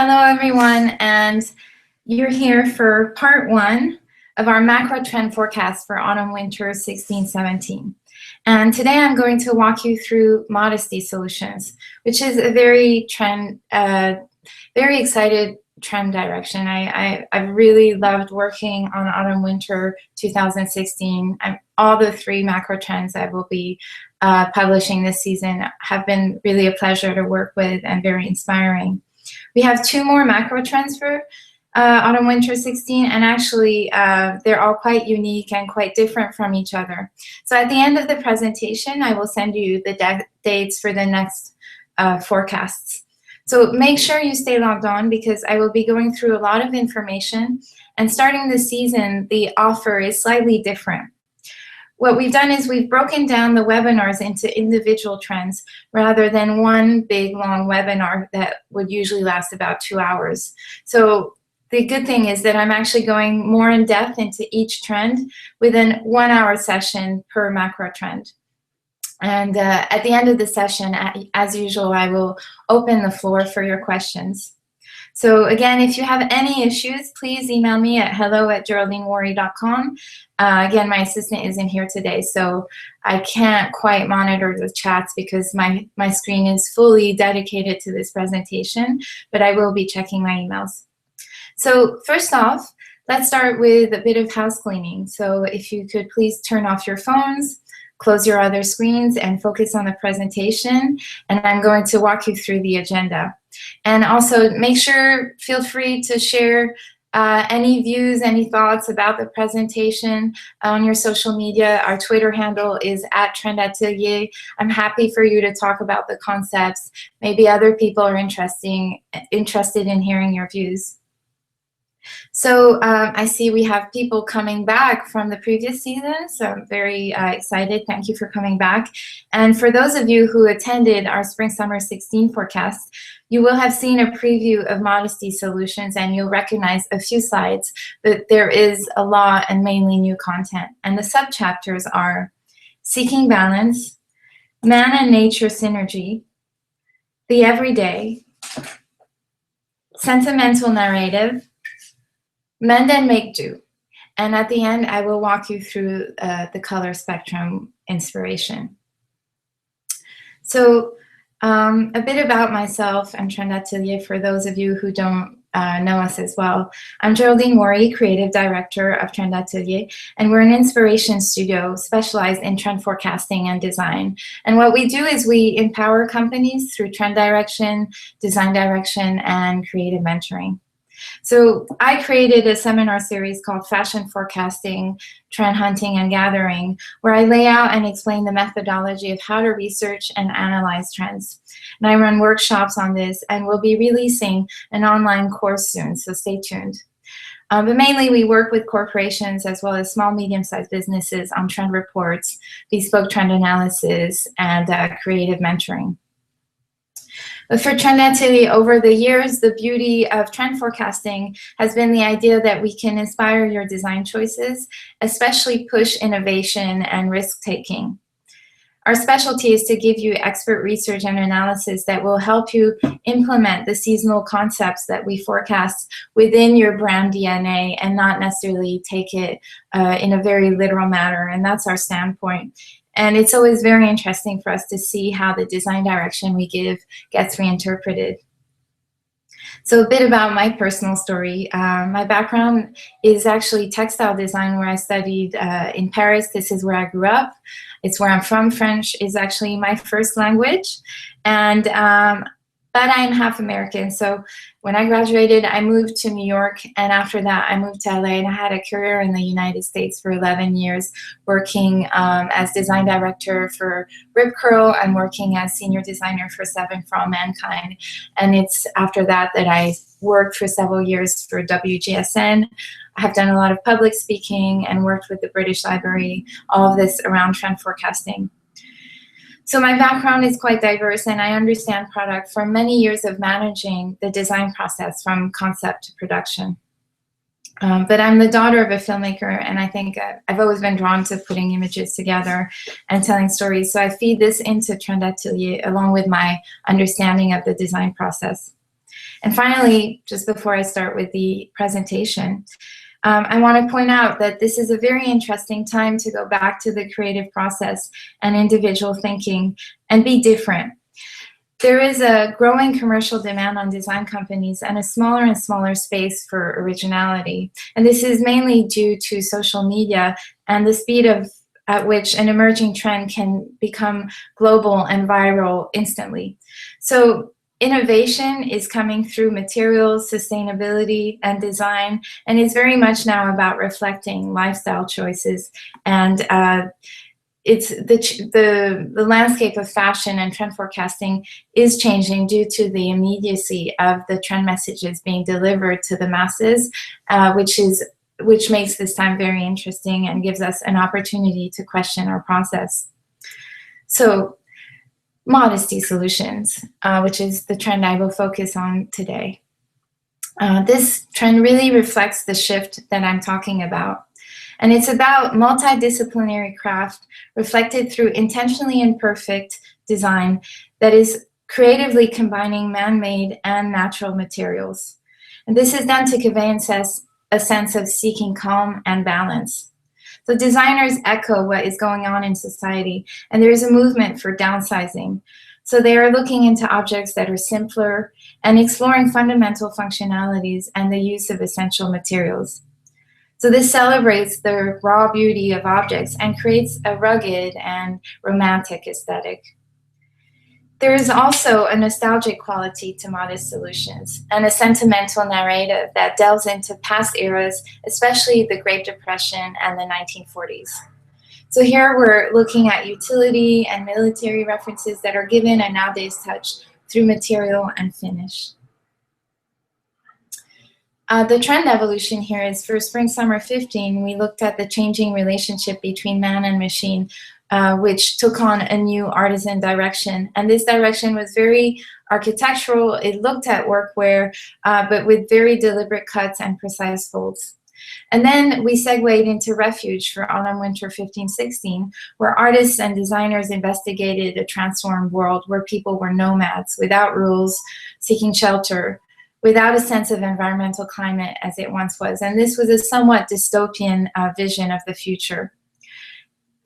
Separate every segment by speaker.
Speaker 1: Hello, everyone, and you're here for part one of our macro trend forecast for autumn-winter 16-17. And today I'm going to walk you through Modesty Solutions, which is a very excited trend direction. I've really loved working on autumn-winter 2016. All the three macro trends I will be publishing this season have been really a pleasure to work with and very inspiring. We have two more macro trends for autumn-winter 16, and actually they're all quite unique and quite different from each other. So at the end of the presentation, I will send you the dates for the next forecasts. So make sure you stay logged on because I will be going through a lot of information, and starting this season, the offer is slightly different. What we've done is we've broken down the webinars into individual trends rather than one big long webinar that would usually last about 2 hours. So the good thing is that I'm actually going more in depth into each trend within 1 hour session per macro trend. And at the end of the session, as usual, I will open the floor for your questions. So again, if you have any issues, please email me at hello@geraldinewarry.com. Again, my assistant isn't here today, so I can't quite monitor the chats because my screen is fully dedicated to this presentation, but I will be checking my emails. So first off, let's start with a bit of house cleaning. So if you could please turn off your phones, close your other screens, and focus on the presentation, and I'm going to walk you through the agenda. And also feel free to share any views, any thoughts about the presentation on your social media. Our Twitter handle is @TrendAtelier. I'm happy for you to talk about the concepts. Maybe other people are interested in hearing your views. So I see we have people coming back from the previous season, so I'm very excited. Thank you for coming back. And for those of you who attended our Spring-Summer 16 forecast, you will have seen a preview of Modesty Solutions, and you'll recognize a few slides, but there is a lot and mainly new content. And the subchapters are Seeking Balance, Man and Nature Synergy, The Everyday, Sentimental Narrative, Mend and Make Do. And at the end, I will walk you through the color spectrum inspiration. So a bit about myself and Trend Atelier for those of you who don't know us as well. I'm Geraldine Wharry, Creative Director of Trend Atelier, and we're an inspiration studio specialized in trend forecasting and design. And what we do is we empower companies through trend direction, design direction, and creative mentoring. So I created a seminar series called Fashion Forecasting, Trend Hunting and Gathering, where I lay out and explain the methodology of how to research and analyze trends. And I run workshops on this, and we'll be releasing an online course soon, so stay tuned. But mainly we work with corporations as well as small, medium-sized businesses on trend reports, bespoke trend analysis, and creative mentoring. But for Trend Atelier, over the years, the beauty of trend forecasting has been the idea that we can inspire your design choices, especially push innovation and risk-taking. Our specialty is to give you expert research and analysis that will help you implement the seasonal concepts that we forecast within your brand DNA and not necessarily take it in a very literal manner, and that's our standpoint. And it's always very interesting for us to see how the design direction we give gets reinterpreted. So a bit about my personal story. My background is actually textile design, where I studied in Paris. This is where I grew up. It's where I'm from. French is actually my first language. And but I'm half American. So when I graduated, I moved to New York, and after that, I moved to LA, and I had a career in the United States for 11 years, working as design director for Rip Curl and working as senior designer for Seven for All Mankind. And it's after that that I worked for several years for WGSN. I have done a lot of public speaking and worked with the British Library, all of this around trend forecasting. So my background is quite diverse, and I understand product from many years of managing the design process from concept to production. But I'm the daughter of a filmmaker, and I think I've always been drawn to putting images together and telling stories. So I feed this into Trend Atelier along with my understanding of the design process. And finally, just before I start with the presentation, I want to point out that this is a very interesting time to go back to the creative process and individual thinking and be different. There is a growing commercial demand on design companies and a smaller and smaller space for originality. And this is mainly due to social media and the speed at which an emerging trend can become global and viral instantly. So innovation is coming through materials, sustainability, and design, and it's very much now about reflecting lifestyle choices. And it's the landscape of fashion and trend forecasting is changing due to the immediacy of the trend messages being delivered to the masses, which makes this time very interesting and gives us an opportunity to question our process. So, modesty solutions, which is the trend I will focus on today. This trend really reflects the shift that I'm talking about. And it's about multidisciplinary craft reflected through intentionally imperfect design that is creatively combining man-made and natural materials. And this is done to convey a sense of seeking calm and balance. So designers echo what is going on in society, and there is a movement for downsizing. So they are looking into objects that are simpler and exploring fundamental functionalities and the use of essential materials. So this celebrates the raw beauty of objects and creates a rugged and romantic aesthetic. There is also a nostalgic quality to modest solutions and a sentimental narrative that delves into past eras, especially the Great Depression and the 1940s. So here we're looking at utility and military references that are given a nowadays touch through material and finish. The trend evolution here is for Spring/Summer 15, we looked at the changing relationship between man and machine, which took on a new artisan direction. And this direction was very architectural. It looked at workwear, but with very deliberate cuts and precise folds. And then we segued into Refuge for Autumn/Winter 15/16, where artists and designers investigated a transformed world where people were nomads, without rules, seeking shelter, without a sense of environmental climate as it once was. And this was a somewhat dystopian vision of the future.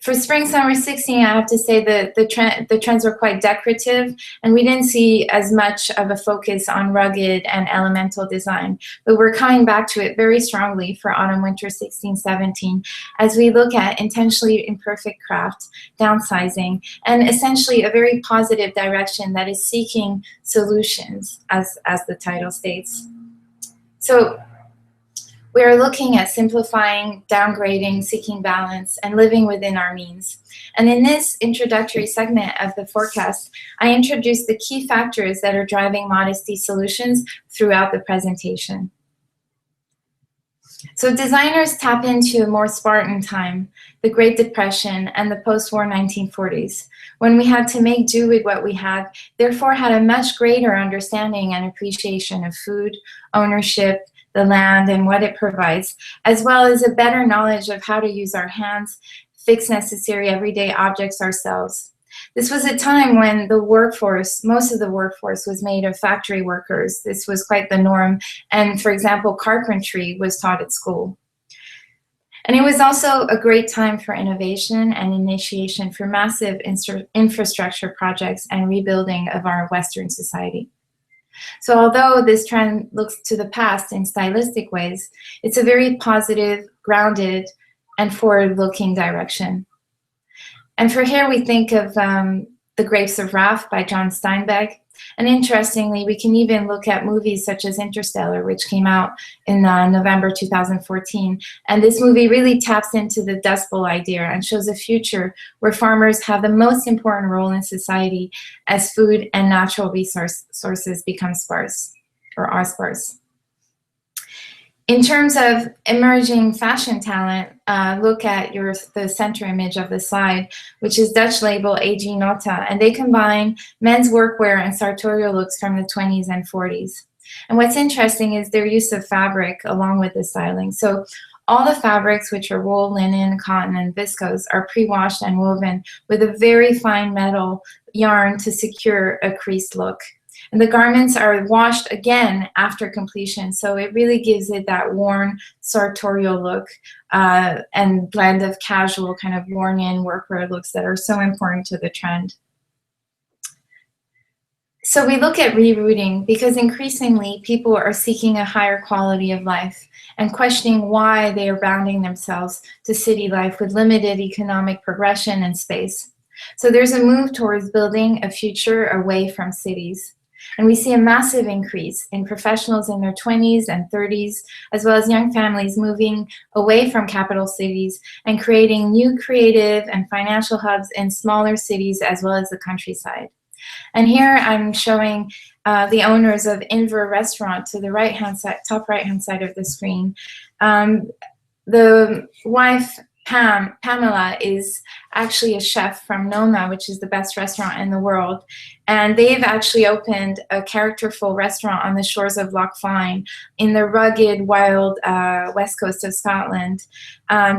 Speaker 1: For Spring/Summer 16, I have to say that the trends were quite decorative, and we didn't see as much of a focus on rugged and elemental design. But we're coming back to it very strongly for Autumn/Winter 16/17 as we look at intentionally imperfect craft, downsizing, and essentially a very positive direction that is seeking solutions, as the title states. So we are looking at simplifying, downgrading, seeking balance, and living within our means. And in this introductory segment of the forecast, I introduced the key factors that are driving modesty solutions throughout the presentation. So designers tap into a more Spartan time, the Great Depression and the post-war 1940s, when we had to make do with what we had, therefore had a much greater understanding and appreciation of food, ownership, the land and what it provides, as well as a better knowledge of how to use our hands, fix necessary everyday objects ourselves. This was a time when the workforce, most of the workforce was made of factory workers. This was quite the norm. And for example, carpentry was taught at school. And it was also a great time for innovation and initiation for massive infrastructure projects and rebuilding of our Western society. So although this trend looks to the past in stylistic ways, it's a very positive, grounded, and forward-looking direction. And for here, we think of The Grapes of Wrath by John Steinbeck. And interestingly, we can even look at movies such as Interstellar, which came out in November 2014. And this movie really taps into the Dust Bowl idea and shows a future where farmers have the most important role in society as food and natural resources become sparse, or are sparse. In terms of emerging fashion talent, look at the center image of the slide, which is Dutch label AG Nota, and they combine men's workwear and sartorial looks from the 20s and 40s. And what's interesting is their use of fabric along with the styling. So all the fabrics, which are wool, linen, cotton, and viscose, are pre-washed and woven with a very fine metal yarn to secure a creased look. And the garments are washed again after completion, so it really gives it that worn sartorial look and blend of casual kind of worn-in workwear looks that are so important to the trend. So we look at rerouting because increasingly people are seeking a higher quality of life and questioning why they are bounding themselves to city life with limited economic progression and space. So there's a move towards building a future away from cities. And we see a massive increase in professionals in their 20s and 30s, as well as young families moving away from capital cities and creating new creative and financial hubs in smaller cities as well as the countryside. And here I'm showing the owners of Inver Restaurant to the right-hand side, top right-hand side of the screen. The wife, Pamela, is actually a chef from Noma, which is the best restaurant in the world. And they've actually opened a characterful restaurant on the shores of Loch Fyne in the rugged, wild west coast of Scotland.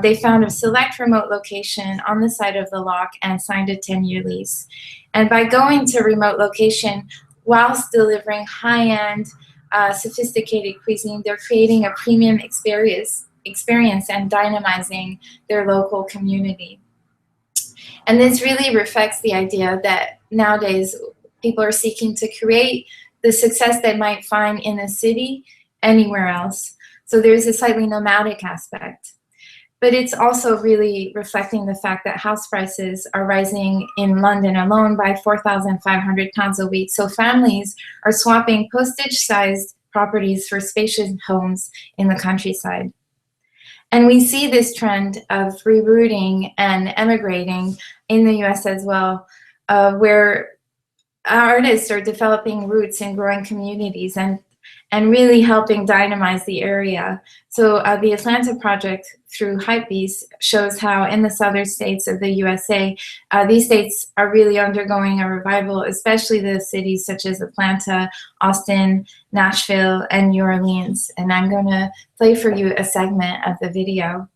Speaker 1: They found a select remote location on the side of the loch and signed a 10-year lease. And by going to remote location, whilst delivering high-end, sophisticated cuisine, they're creating a premium experience and dynamizing their local community. And this really reflects the idea that nowadays people are seeking to create the success they might find in a city anywhere else. So there's a slightly nomadic aspect. But it's also really reflecting the fact that house prices are rising in London alone by £4,500 a week. So families are swapping postage-sized properties for spacious homes in the countryside. And we see this trend of rerouting and emigrating in the US as well, where artists are developing roots in growing communities and really helping dynamize the area. So the Atlanta project through Hypebeast shows how in the southern states of the USA, these states are really undergoing a revival, especially the cities such as Atlanta, Austin, Nashville, and New Orleans. And I'm gonna play for you a segment of the video.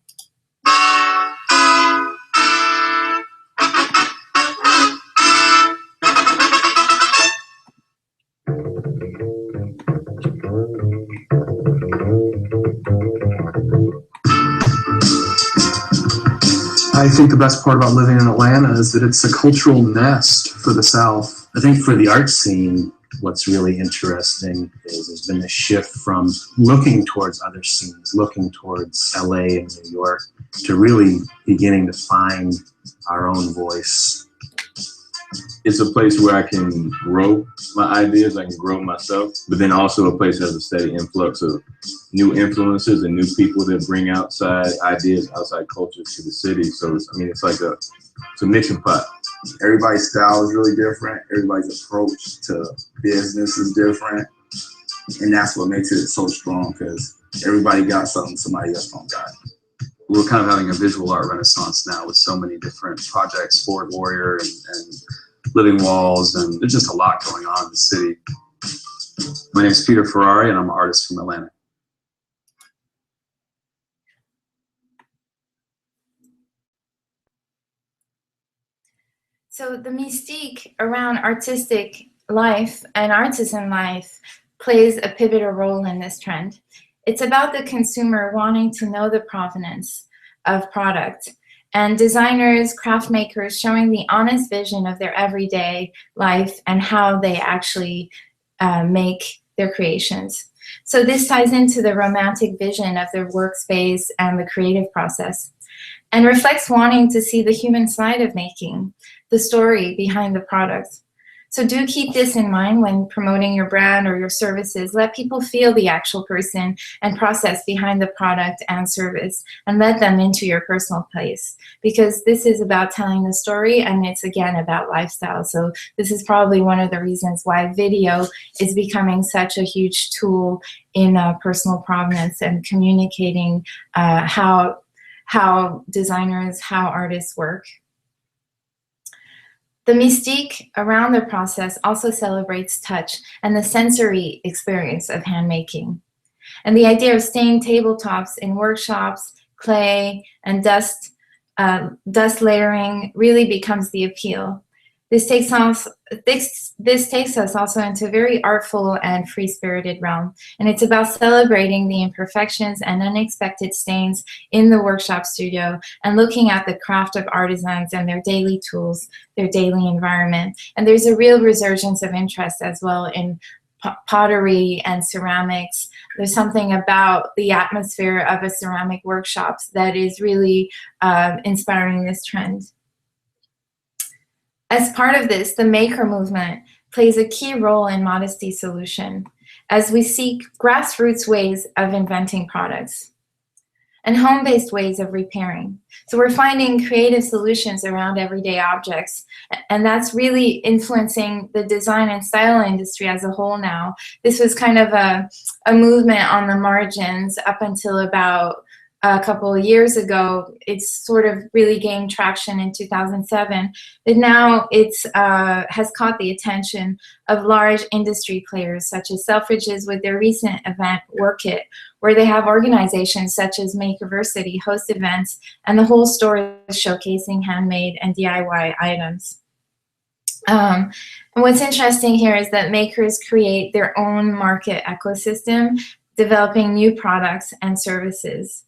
Speaker 2: I think the best part about living in Atlanta is that it's a cultural nest for the South.
Speaker 3: I think for the art scene, what's really interesting is there's been a shift from looking towards other scenes, looking towards LA and New York, to really beginning to find our own voice.
Speaker 4: It's a place where I can grow my ideas, I can grow myself, but then also a place that has a steady influx of new influences and new people that bring outside ideas, outside cultures to the city. So it's like it's a mixing pot.
Speaker 5: Everybody's style is really different. Everybody's approach to business is different. And that's what makes it so strong, because everybody got something somebody else don't got.
Speaker 2: We're kind of having a visual art renaissance now with so many different projects, Sport Warrior and Living Walls, and there's just a lot going on in the city. My name is Peter Ferrari, and I'm an artist from Atlanta.
Speaker 1: So the mystique around artistic life and artisan life plays a pivotal role in this trend. It's about the consumer wanting to know the provenance of product, and designers, craft makers showing the honest vision of their everyday life and how they actually make their creations. So this ties into the romantic vision of their workspace and the creative process, and reflects wanting to see the human side of making, the story behind the product. So do keep this in mind when promoting your brand or your services. Let people feel the actual person and process behind the product and service, and let them into your personal place, because this is about telling the story, and it's again about lifestyle. So this is probably one of the reasons why video is becoming such a huge tool in personal provenance and communicating how designers, how artists work. The mystique around the process also celebrates touch and the sensory experience of handmaking. And the idea of stained tabletops in workshops, clay, and dust layering really becomes the appeal. This takes us also into a very artful and free-spirited realm, and it's about celebrating the imperfections and unexpected stains in the workshop studio and looking at the craft of artisans and their daily tools, their daily environment. And there's a real resurgence of interest as well in pottery and ceramics. There's something about the atmosphere of a ceramic workshops that is really inspiring this trend. As part of this, the maker movement plays a key role in Modesty solution as we seek grassroots ways of inventing products and home-based ways of repairing. So we're finding creative solutions around everyday objects, and that's really influencing the design and style industry as a whole now. This was kind of a movement on the margins up until about a couple of years ago. It's sort of really gained traction in 2007, but now it's has caught the attention of large industry players such as Selfridges with their recent event Work It, where they have organizations such as Makerversity host events, and the whole store is showcasing handmade and DIY items. And what's interesting here is that makers create their own market ecosystem, developing new products and services.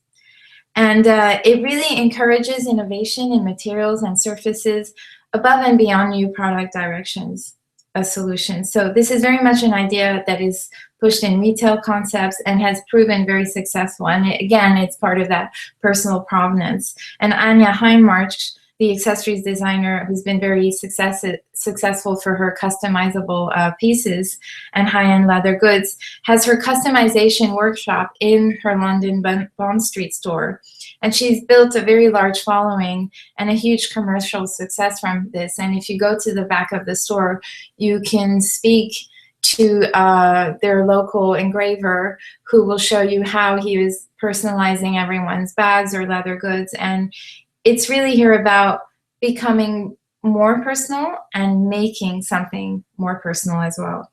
Speaker 1: And it really encourages innovation in materials and surfaces above and beyond new product directions of solutions. So this is very much an idea that is pushed in retail concepts and has proven very successful. And again, it's part of that personal provenance. And Anja Heinmarch, the accessories designer who's been very successful for her customizable pieces and high-end leather goods, has her customization workshop in her London Bond Street store. And she's built a very large following and a huge commercial success from this. And if you go to the back of the store, you can speak to their local engraver who will show you how he was personalizing everyone's bags or leather goods. And it's really here about becoming more personal and making something more personal as well.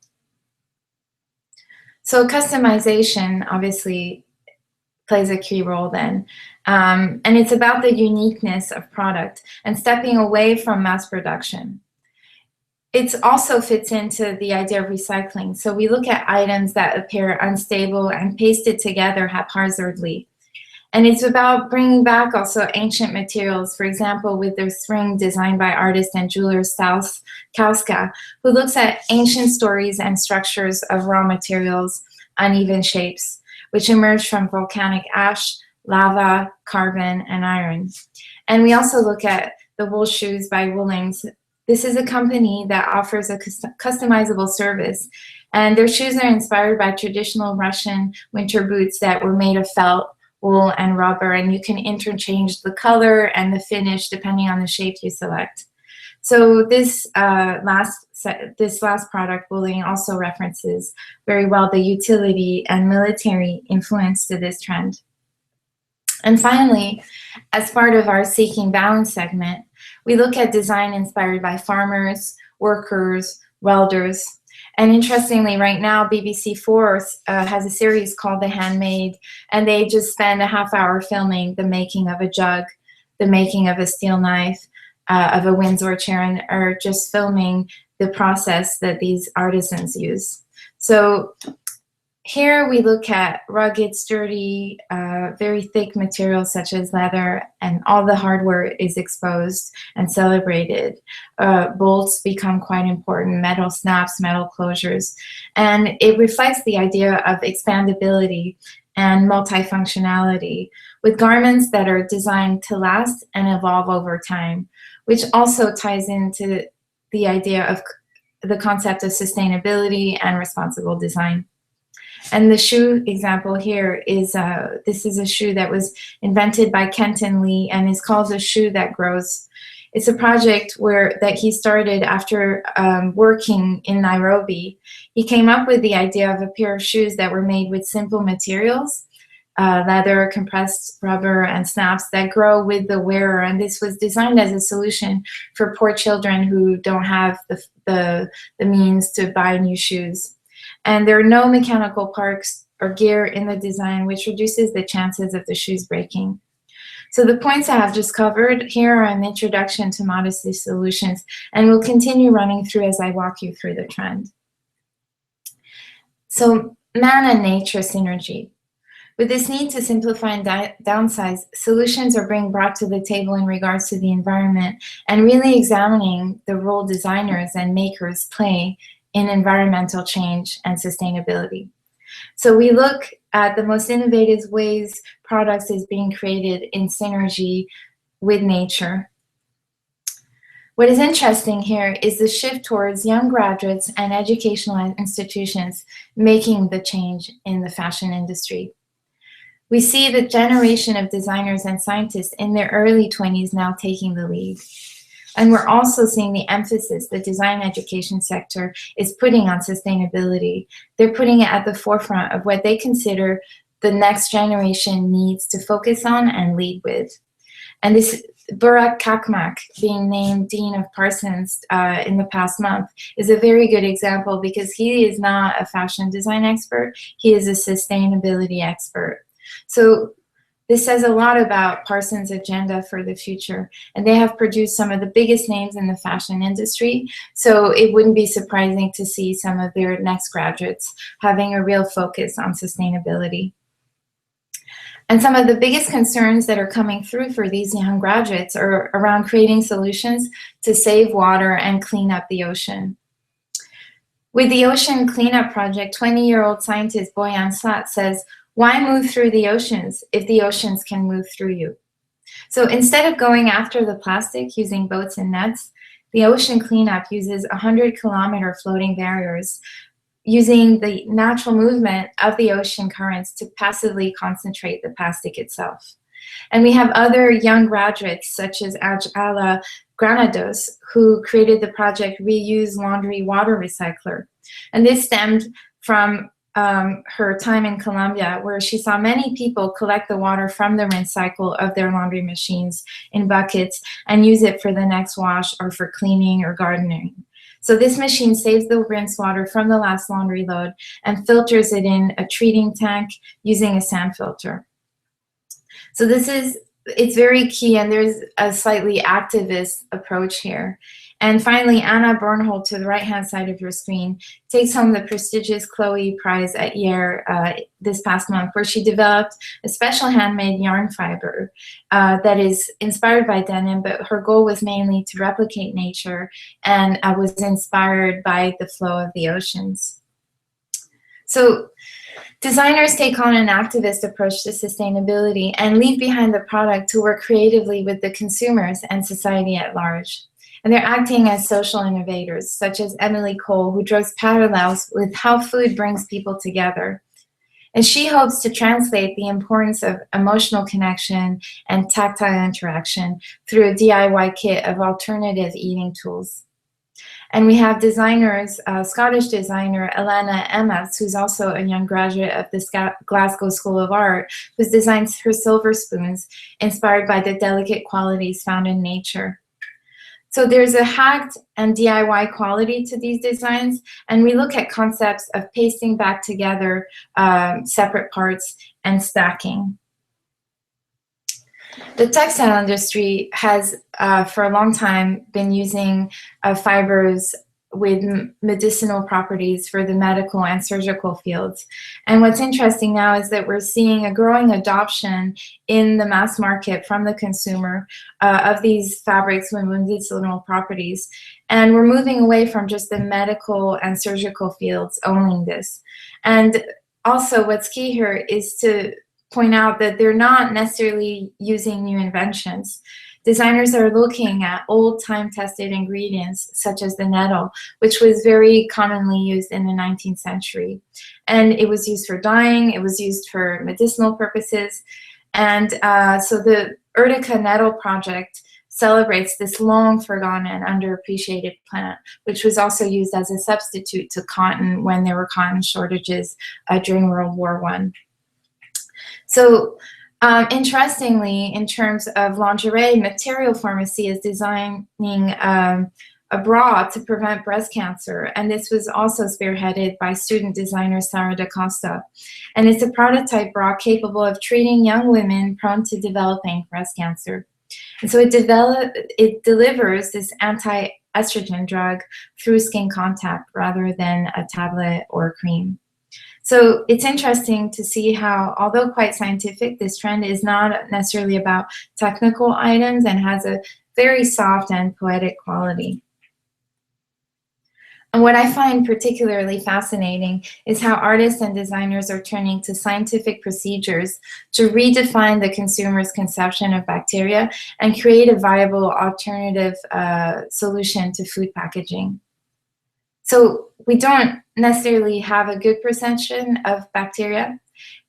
Speaker 1: So customization obviously plays a key role then. And it's about the uniqueness of product and stepping away from mass production. It also fits into the idea of recycling. So we look at items that appear unstable and paste it together haphazardly. And it's about bringing back also ancient materials, for example, with their ring designed by artist and jeweler Staus Kauska, who looks at ancient stories and structures of raw materials, uneven shapes, which emerge from volcanic ash, lava, carbon, and iron. And we also look at the wool shoes by Woolings. This is a company that offers a customizable service, and their shoes are inspired by traditional Russian winter boots that were made of felt, wool, and rubber, and you can interchange the color and the finish depending on the shape you select. So this last product, Wooling, also references very well the utility and military influence to this trend. And finally, as part of our Seeking Balance segment, we look at design inspired by farmers, workers, welders. And interestingly, right now, BBC4 has a series called The Handmade, and they just spend a half hour filming the making of a jug, the making of a steel knife, of a Windsor chair, and are just filming the process that these artisans use. So here we look at rugged, sturdy, very thick materials such as leather, and all the hardware is exposed and celebrated. Bolts become quite important, metal snaps, metal closures, and it reflects the idea of expandability and multifunctionality with garments that are designed to last and evolve over time, which also ties into the idea of the concept of sustainability and responsible design. And the shoe example here is, this is a shoe that was invented by Kenton Lee and is called A Shoe That Grows. It's a project that he started after working in Nairobi. He came up with the idea of a pair of shoes that were made with simple materials, leather, compressed rubber, and snaps that grow with the wearer. And this was designed as a solution for poor children who don't have the means to buy new shoes. And there are no mechanical parts or gear in the design, which reduces the chances of the shoes breaking. So the points I have just covered here are an introduction to Modesty solutions, and will continue running through as I walk you through the trend. So man and nature synergy. With this need to simplify and downsize, solutions are being brought to the table in regards to the environment and really examining the role designers and makers play in environmental change and sustainability. So we look at the most innovative ways products is being created in synergy with nature. What is interesting here is the shift towards young graduates and educational institutions making the change in the fashion industry. We see the generation of designers and scientists in their early 20s now taking the lead. And we're also seeing the emphasis the design education sector is putting on sustainability. They're putting it at the forefront of what they consider the next generation needs to focus on and lead with. And this Burak Kakmak being named Dean of Parsons in the past month is a very good example, because he is not a fashion design expert, he is a sustainability expert. So this says a lot about Parsons' agenda for the future, and they have produced some of the biggest names in the fashion industry, so it wouldn't be surprising to see some of their next graduates having a real focus on sustainability. And some of the biggest concerns that are coming through for these young graduates are around creating solutions to save water and clean up the ocean. With the Ocean Cleanup Project, 20-year-old scientist Boyan Slat says, "Why move through the oceans if the oceans can move through you?" So instead of going after the plastic using boats and nets, the ocean cleanup uses 100-kilometer floating barriers, using the natural movement of the ocean currents to passively concentrate the plastic itself. And we have other young graduates, such as Ala Granados, who created the project Reuse Laundry Water Recycler. And this stemmed from her time in Colombia, where she saw many people collect the water from the rinse cycle of their laundry machines in buckets and use it for the next wash or for cleaning or gardening. So this machine saves the rinse water from the last laundry load and filters it in a treating tank using a sand filter. So it's very key, and there's a slightly activist approach here. And finally, Anna Bernhold, to the right-hand side of your screen, takes home the prestigious Chloe Prize at Yale this past month, where she developed a special handmade yarn fiber that is inspired by denim, but her goal was mainly to replicate nature and was inspired by the flow of the oceans. So designers take on an activist approach to sustainability and leave behind the product to work creatively with the consumers and society at large. And they're acting as social innovators, such as Emily Cole, who draws parallels with how food brings people together. And she hopes to translate the importance of emotional connection and tactile interaction through a DIY kit of alternative eating tools. And we have designers, Scottish designer Elena Emmas, who's also a young graduate of the Glasgow School of Art, who designs her silver spoons inspired by the delicate qualities found in nature. So there's a hacked and DIY quality to these designs, and we look at concepts of pasting back together separate parts and stacking. The textile industry has, for a long time, been using fibers with medicinal properties for the medical and surgical fields. And what's interesting now is that we're seeing a growing adoption in the mass market from the consumer of these fabrics with medicinal properties. And we're moving away from just the medical and surgical fields owning this. And also what's key here is to point out that they're not necessarily using new inventions. Designers are looking at old time-tested ingredients, such as the nettle, which was very commonly used in the 19th century. And it was used for dyeing, it was used for medicinal purposes. And so the Urtica Nettle Project celebrates this long-forgotten and underappreciated plant, which was also used as a substitute to cotton when there were cotton shortages during World War I. So interestingly, in terms of lingerie, Material Pharmacy is designing a bra to prevent breast cancer, and this was also spearheaded by student designer Sara DaCosta. And it's a prototype bra capable of treating young women prone to developing breast cancer. And so it delivers this anti-estrogen drug through skin contact rather than a tablet or cream. So it's interesting to see how, although quite scientific, this trend is not necessarily about technical items and has a very soft and poetic quality. And what I find particularly fascinating is how artists and designers are turning to scientific procedures to redefine the consumer's conception of bacteria and create a viable alternative solution to food packaging. So we don't necessarily have a good perception of bacteria,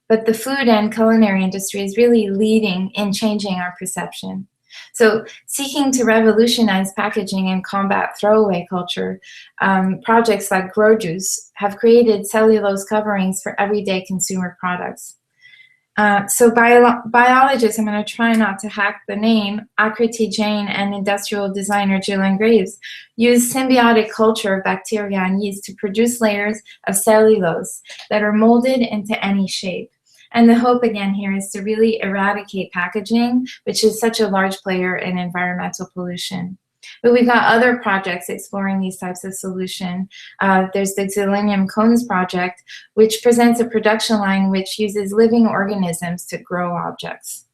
Speaker 1: but the food and culinary industry is really leading in changing our perception. So seeking to revolutionize packaging and combat throwaway culture, projects like Grow Juice have created cellulose coverings for everyday consumer products. So biologists, I'm going to try not to hack the name, Akriti Jain and industrial designer Gillian Graves use symbiotic culture of bacteria and yeast to produce layers of cellulose that are molded into any shape. And the hope again here is to really eradicate packaging, which is such a large player in environmental pollution. But we've got other projects exploring these types of solution. There's the Xylenium Cones project, which presents a production line which uses living organisms to grow objects.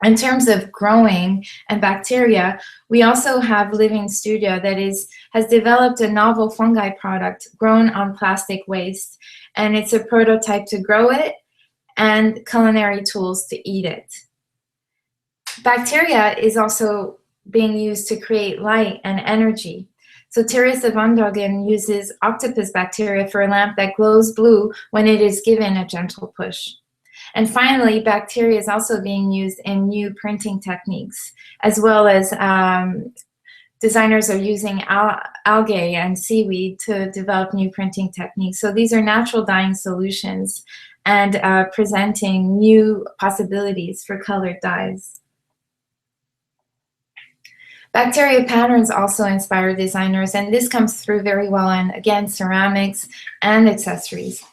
Speaker 1: In terms of growing and bacteria, we also have Living Studio that has developed a novel fungi product grown on plastic waste. And it's a prototype to grow it and culinary tools to eat it. Bacteria is also being used to create light and energy. So Teresa van Doggen uses octopus bacteria for a lamp that glows blue when it is given a gentle push. And finally, bacteria is also being used in new printing techniques, as well as designers are using algae and seaweed to develop new printing techniques. So these are natural dyeing solutions and presenting new possibilities for colored dyes. Bacteria patterns also inspire designers, and this comes through very well in, again, ceramics and accessories.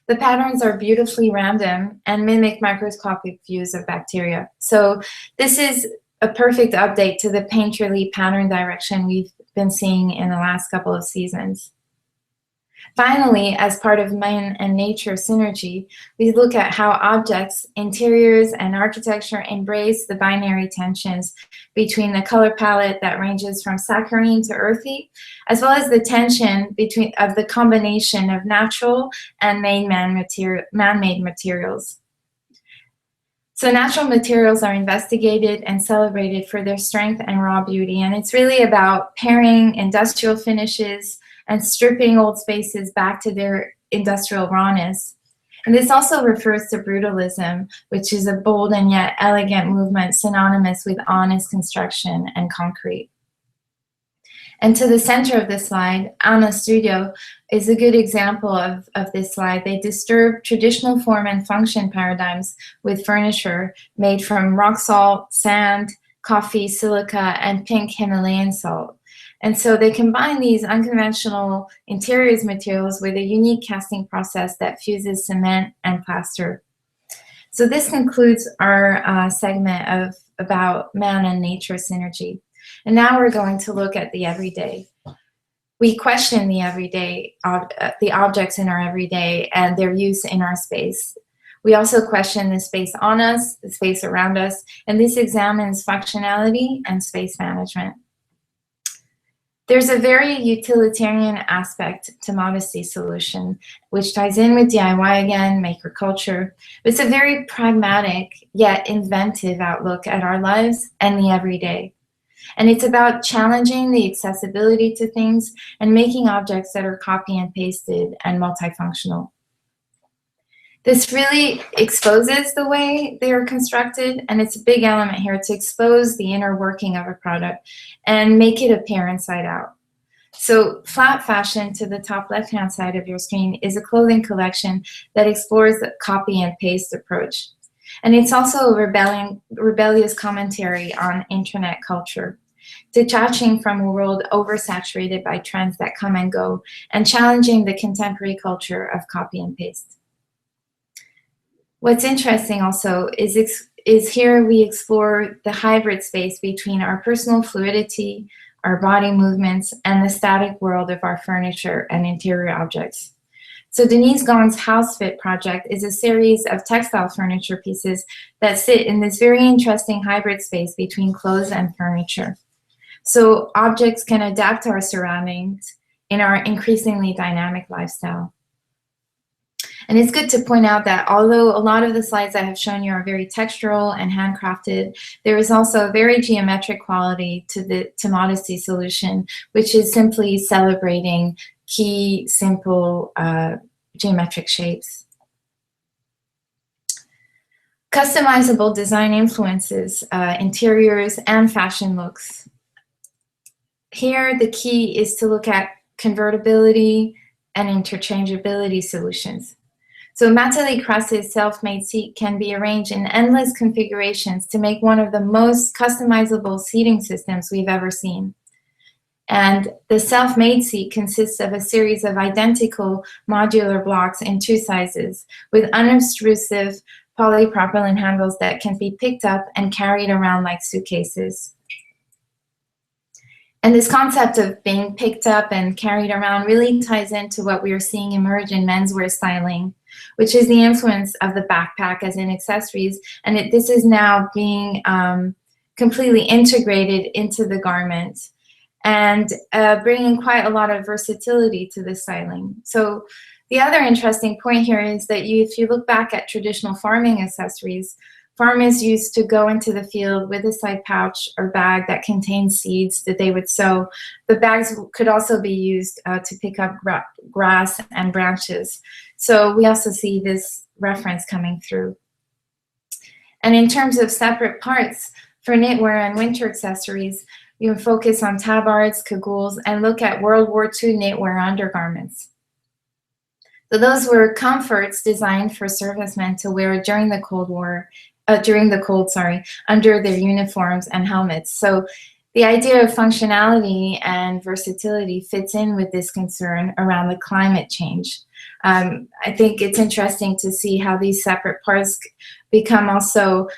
Speaker 1: The patterns are beautifully random and mimic microscopic views of bacteria. So this is a perfect update to the painterly pattern direction we've been seeing in the last couple of seasons. Finally, as part of man and nature synergy, we look at how objects, interiors, and architecture embrace the binary tensions between the color palette that ranges from saccharine to earthy, as well as the tension of the combination of natural and man-made materials. So natural materials are investigated and celebrated for their strength and raw beauty, and it's really about pairing industrial finishes and stripping old spaces back to their industrial rawness. And this also refers to brutalism, which is a bold and yet elegant movement synonymous with honest construction and concrete. And to the center of the slide, Anna Studio is a good example of this slide. They disturb traditional form and function paradigms with furniture made from rock salt, sand, coffee, silica, and pink Himalayan salt. And so they combine these unconventional interiors materials with a unique casting process that fuses cement and plaster. So this concludes our segment about man and nature synergy. And now we're going to look at the everyday. We question the everyday, the objects in our everyday and their use in our space. We also question the space on us, the space around us, and this examines functionality and space management. There's a very utilitarian aspect to Modesty solution, which ties in with DIY again, maker culture. It's a very pragmatic yet inventive outlook at our lives and the everyday. And it's about challenging the accessibility to things and making objects that are copy and pasted and multifunctional. This really exposes the way they are constructed, and it's a big element here to expose the inner working of a product and make it appear inside out. So Flat Fashion, to the top left-hand side of your screen, is a clothing collection that explores the copy and paste approach. And it's also a rebellious commentary on internet culture. detaching from a world oversaturated by trends that come and go, and challenging the contemporary culture of copy and paste. What's interesting also is here we explore the hybrid space between our personal fluidity, our body movements, and the static world of our furniture and interior objects. So Denise Gaughan's House Fit project is a series of textile furniture pieces that sit in this very interesting hybrid space between clothes and furniture. So objects can adapt to our surroundings in our increasingly dynamic lifestyle. And it's good to point out that although a lot of the slides I have shown you are very textural and handcrafted, there is also a very geometric quality to Modesty solution, which is simply celebrating key, simple geometric shapes. Customizable design influences interiors and fashion looks. Here, the key is to look at convertibility and interchangeability solutions. So Matelier Crass's self-made seat can be arranged in endless configurations to make one of the most customizable seating systems we've ever seen. And the self-made seat consists of a series of identical modular blocks in 2 sizes with unobtrusive polypropylene handles that can be picked up and carried around like suitcases. And this concept of being picked up and carried around really ties into what we are seeing emerge in menswear styling, which is the influence of the backpack as an accessories. And this is now being completely integrated into the garment and bringing quite a lot of versatility to the styling. So the other interesting point here is that if you look back at traditional farming accessories, farmers used to go into the field with a side pouch or bag that contained seeds that they would sow. The bags could also be used to pick up grass and branches. So we also see this reference coming through. And in terms of separate parts, for knitwear and winter accessories, you can focus on tabards, cagoules, and look at World War II knitwear undergarments. So those were comforts designed for servicemen to wear during the cold, under their uniforms and helmets. So the idea of functionality and versatility fits in with this concern around the climate change. I think it's interesting to see how these separate parts become also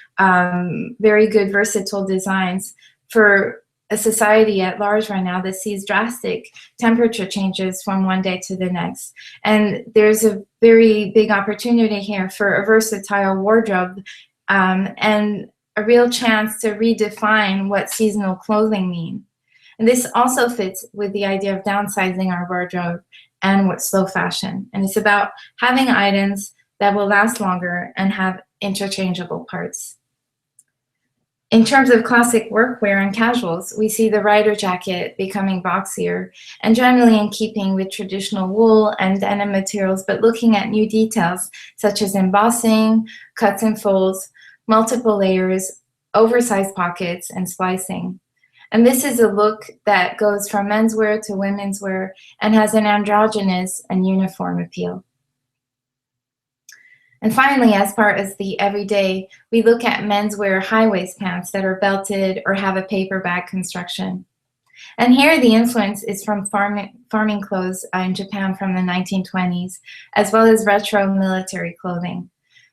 Speaker 1: very good versatile designs for a society at large right now that sees drastic temperature changes from one day to the next. And there's a very big opportunity here for a versatile wardrobe and a real chance to redefine what seasonal clothing mean. And this also fits with the idea of downsizing our wardrobe and what's slow fashion. And it's about having items that will last longer and have interchangeable parts. In terms of classic workwear and casuals, we see the rider jacket becoming boxier and generally in keeping with traditional wool and denim materials, but looking at new details such as embossing, cuts and folds, multiple layers, oversized pockets, and splicing. And this is a look that goes from menswear to women's wear and has an androgynous and uniform appeal. And finally, as part of the everyday, we look at menswear high-waist pants that are belted or have a paper bag construction. And here the influence is from farming clothes in Japan from the 1920s, as well as retro military clothing.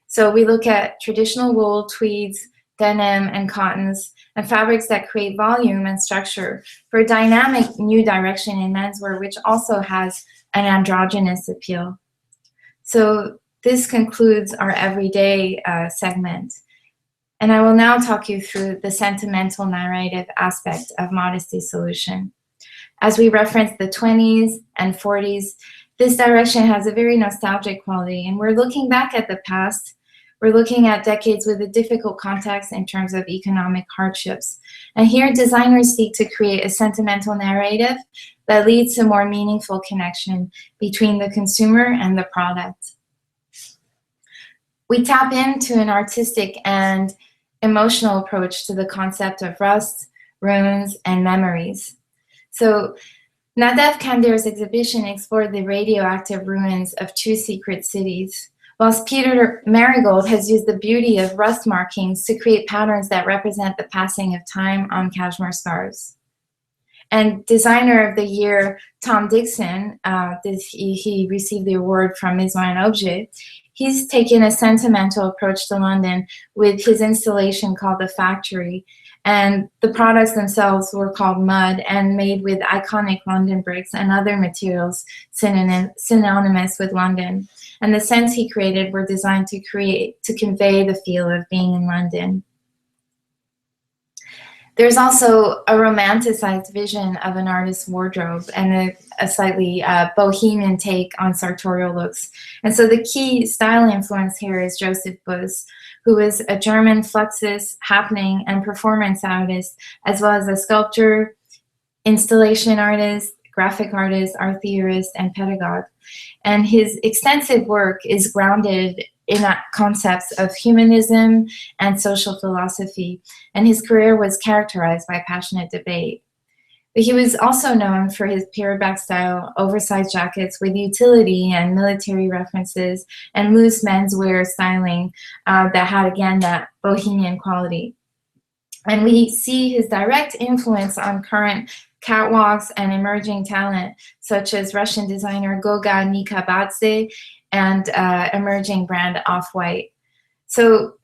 Speaker 1: So we look at traditional wool, tweeds, denim, and cottons, and fabrics that create volume and structure for a dynamic new direction in menswear, which also has an androgynous appeal. So this concludes our everyday segment. And I will now talk you through the sentimental narrative aspect of Modesty solution. As we reference the 20s and 40s, this direction has a very nostalgic quality, and we're looking back at the past. We're looking at decades with a difficult context in terms of economic hardships. And here designers seek to create a sentimental narrative that leads to more meaningful connection between the consumer and the product. We tap into an artistic and emotional approach to the concept of rust, ruins, and memories. So Nadav Kander's exhibition explored the radioactive ruins of 2 secret cities, whilst Peter Marigold has used the beauty of rust markings to create patterns that represent the passing of time on cashmere scarves. And Designer of the Year Tom Dixon, he received the award from Maison et Objet. He's taken a sentimental approach to London with his installation called The Factory. And the products themselves were called Mud and made with iconic London bricks and other materials synonymous with London. And the scents he created were designed to convey the feel of being in London. There's also a romanticized vision of an artist's wardrobe and a slightly bohemian take on sartorial looks. And so the key style influence here is Joseph Beuys, who is a German fluxus, happening, and performance artist, as well as a sculptor, installation artist, graphic artist, art theorist, and pedagogue. And his extensive work is grounded in concepts of humanism and social philosophy, and his career was characterized by passionate debate. But he was also known for his pared-back style, oversized jackets with utility and military references, and loose menswear styling that had, again, that bohemian quality. And we see his direct influence on current catwalks and emerging talent, such as Russian designer Goga Nikabadze and emerging brand Off-White. So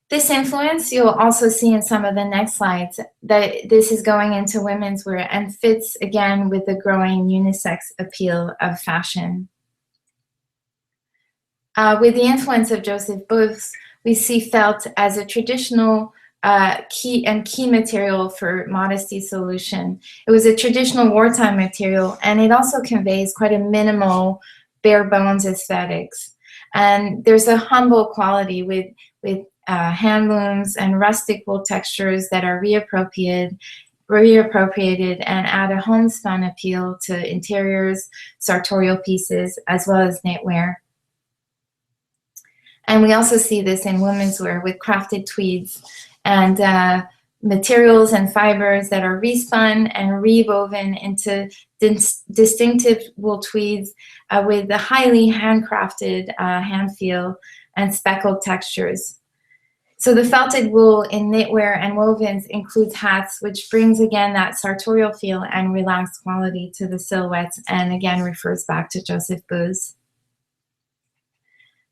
Speaker 1: this influence, you'll also see in some of the next slides, that this is going into women's wear and fits, again, with the growing unisex appeal of fashion. With the influence of Joseph Beuys, we see felt as a traditional key material for Modesty solution. It was a traditional wartime material, and it also conveys quite a minimal, bare bones aesthetics. And there's a humble quality with hand looms and rustic wool textures that are reappropriated and add a homespun appeal to interiors, sartorial pieces, as well as knitwear. And we also see this in women's wear with crafted tweeds and materials and fibers that are respun and rewoven into distinctive wool tweeds with the highly handcrafted hand feel and speckled textures. So the felted wool in knitwear and wovens includes hats, which brings, again, that sartorial feel and relaxed quality to the silhouettes, and again refers back to Joseph Beuys.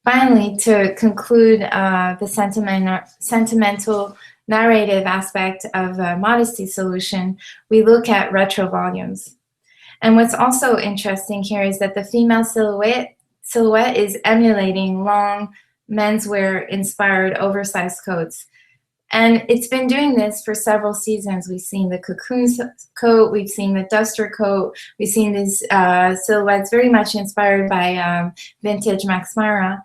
Speaker 1: Finally, to conclude the sentimental narrative aspect of Modesty solution, we look at retro volumes. And what's also interesting here is that the female silhouette is emulating long menswear inspired oversized coats. And it's been doing this for several seasons. We've seen the cocoon coat, we've seen the duster coat, we've seen these silhouettes very much inspired by vintage Max Mara.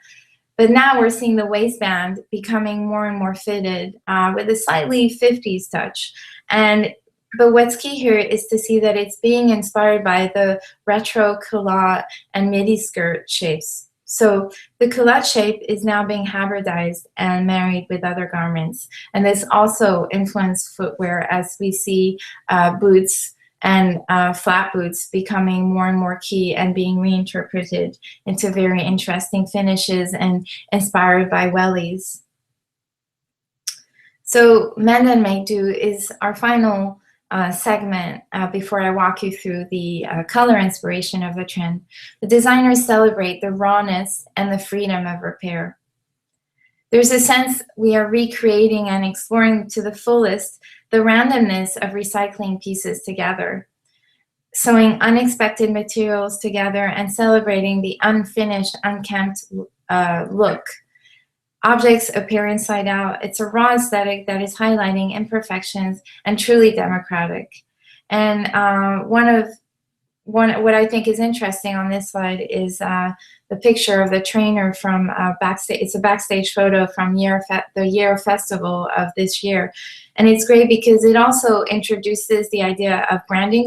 Speaker 1: But now we're seeing the waistband becoming more and more fitted with a slightly 50s touch. But what's key here is to see that it's being inspired by the retro culotte and midi skirt shapes. So the culotte shape is now being hybridized and married with other garments. And this also influenced footwear as we see boots and flat boots becoming more and more key and being reinterpreted into very interesting finishes and inspired by wellies. So Mend and Make Do is our final segment before I walk you through the color inspiration of the trend. The designers celebrate the rawness and the freedom of repair. There's a sense we are recreating and exploring to the fullest the randomness of recycling pieces together, sewing unexpected materials together and celebrating the unfinished, unkempt look. Objects appear inside out. It's a raw aesthetic that is highlighting imperfections and truly democratic. And what I think is interesting on this slide is the picture of the trainer from backstage. It's a backstage photo from the Year Festival of this year. And it's great because it also introduces the idea of branding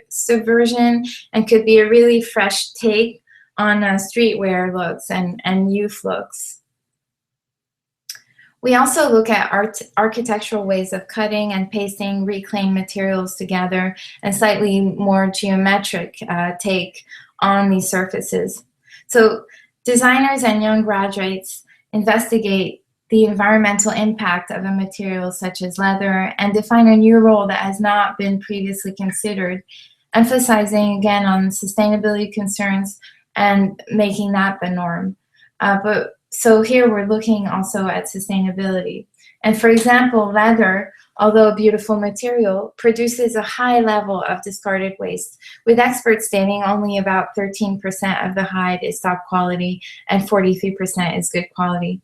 Speaker 1: subversion and could be a really fresh take on streetwear looks and youth looks. We also look at architectural ways of cutting and pasting reclaimed materials together and slightly more geometric take on these surfaces. So designers and young graduates investigate the environmental impact of a material such as leather and define a new role that has not been previously considered, emphasizing again on sustainability concerns and making that the norm. So here we're looking also at sustainability. And for example, leather, although a beautiful material, produces a high level of discarded waste, with experts stating only about 13% of the hide is top quality and 43% is good quality.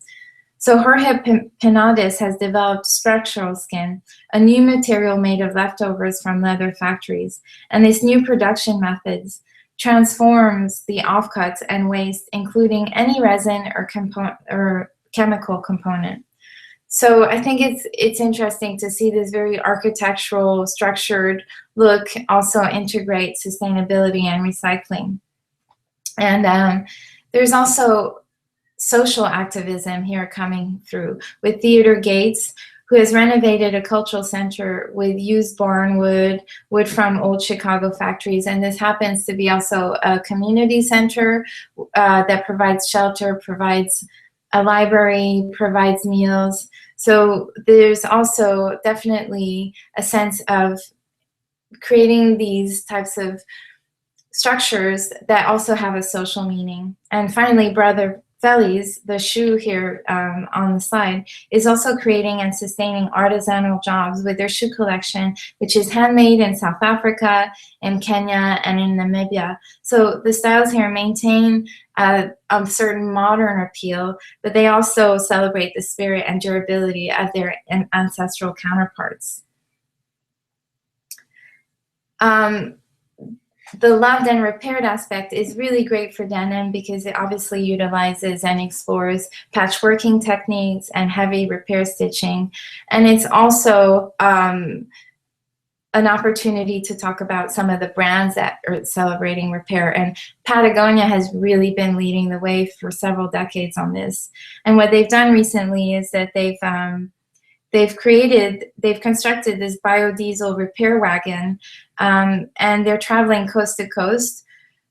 Speaker 1: So Jorge Penades has developed structural skin, a new material made of leftovers from leather factories. And this new production methods transforms the offcuts and waste, including any resin or chemical component. So I think it's interesting to see this very architectural, structured look also integrate sustainability and recycling. And there's also social activism here coming through with Theodore Gates, who has renovated a cultural center with used barn wood from old Chicago factories. And this happens to be also a community center that provides shelter, provides a library, provides meals. So there's also definitely a sense of creating these types of structures that also have a social meaning. And finally, Brother Feli's, the shoe here on the slide, is also creating and sustaining artisanal jobs with their shoe collection, which is handmade in South Africa, in Kenya, and in Namibia. So the styles here maintain a certain modern appeal, but they also celebrate the spirit and durability of their ancestral counterparts. The loved and repaired aspect is really great for denim because it obviously utilizes and explores patchworking techniques and heavy repair stitching. And it's also an opportunity to talk about some of the brands that are celebrating repair. And Patagonia has really been leading the way for several decades on this. And what they've done recently is that they've constructed this biodiesel repair wagon, and they're traveling coast to coast,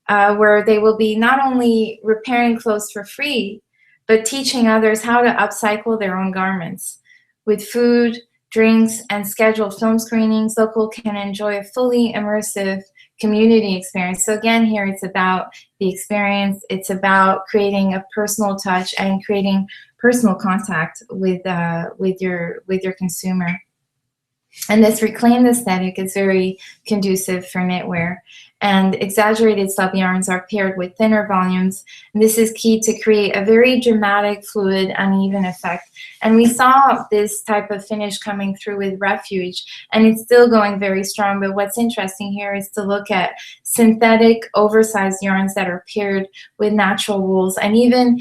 Speaker 1: where they will be not only repairing clothes for free, but teaching others how to upcycle their own garments. With food, drinks, and scheduled film screenings, locals can enjoy a fully immersive community experience. So again, here it's about the experience. It's about creating a personal touch and creating personal contact with your consumer. And this reclaimed aesthetic is very conducive for knitwear. And exaggerated sub yarns are paired with thinner volumes. And this is key to create a very dramatic, fluid, uneven effect. And we saw this type of finish coming through with Refuge, and it's still going very strong. But what's interesting here is to look at synthetic, oversized yarns that are paired with natural wools, and even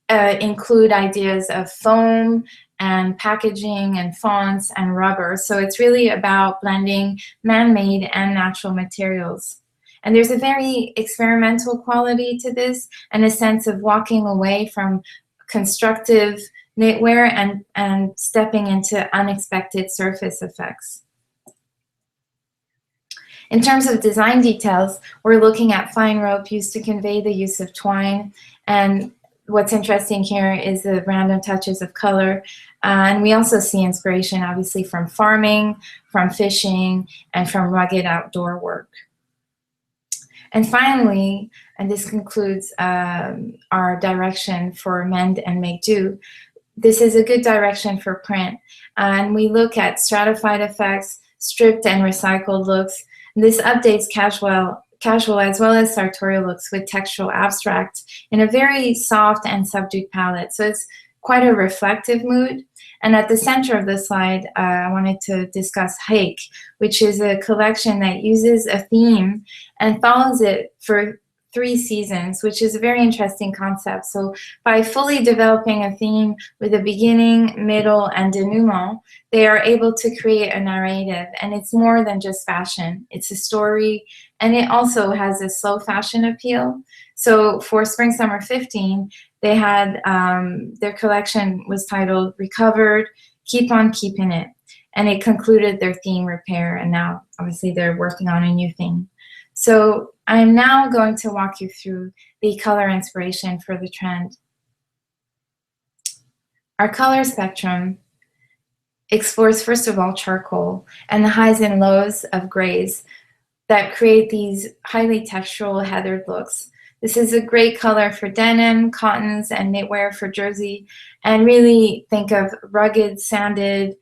Speaker 1: include ideas of foam and packaging and fonts and rubber. So it's really about blending man-made and natural materials. And there's a very experimental quality to this and a sense of walking away from constructive knitwear and stepping into unexpected surface effects. In terms of design details, we're looking at fine rope used to convey the use of twine. And what's interesting here is the random touches of color. And we also see inspiration, obviously, from farming, from fishing, and from rugged outdoor work. And finally, and this concludes our direction for Mend and Make Do, this is a good direction for print. And we look at stratified effects, stripped and recycled looks. This updates casual as well as sartorial looks with textural abstract in a very soft and subdued palette. So it's quite a reflective mood. And at the center of the slide, I wanted to discuss Hake, which is a collection that uses a theme and follows it for 3 seasons, which is a very interesting concept. So by fully developing a theme with a beginning, middle, and denouement, they are able to create a narrative. And it's more than just fashion. It's a story, and it also has a slow fashion appeal. So for Spring Summer 15, they had their collection was titled Recovered, Keep on Keeping It. And it concluded their theme repair, and now obviously they're working on a new theme. So I'm now going to walk you through the color inspiration for the trend. Our color spectrum explores, first of all, charcoal and the highs and lows of grays that create these highly textural heathered looks. This is a great color for denim, cottons, and knitwear for jersey, and really think of rugged, sanded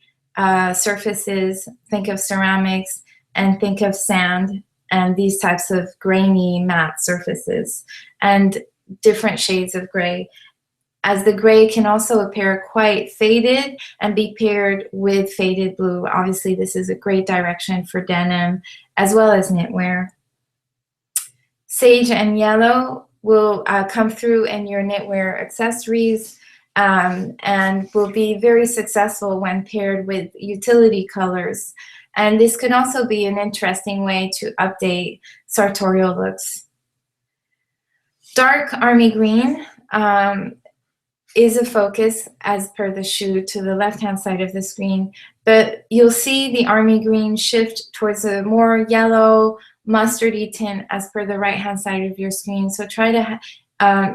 Speaker 1: surfaces, think of ceramics, and think of sand and these types of grainy matte surfaces and different shades of gray, as the gray can also appear quite faded and be paired with faded blue. Obviously, this is a great direction for denim as well as knitwear. Sage and yellow will come through in your knitwear accessories and will be very successful when paired with utility colors. And this can also be an interesting way to update sartorial looks. Dark army green is a focus as per the shoe to the left-hand side of the screen, but you'll see the army green shift towards a more yellow, mustardy tint as per the right-hand side of your screen. So try to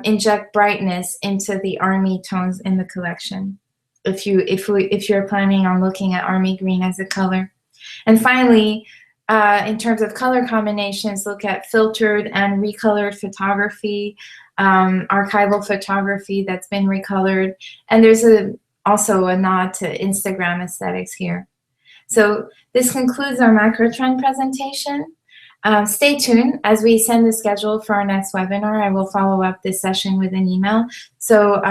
Speaker 1: inject brightness into the army tones in the collection if you're planning on looking at army green as a color. And finally, in terms of color combinations, look at filtered and recolored photography, archival photography that's been recolored, and there's also a nod to Instagram aesthetics here. So this concludes our macro trend presentation. Stay tuned as we send the schedule for our next webinar. I will follow up this session with an email. So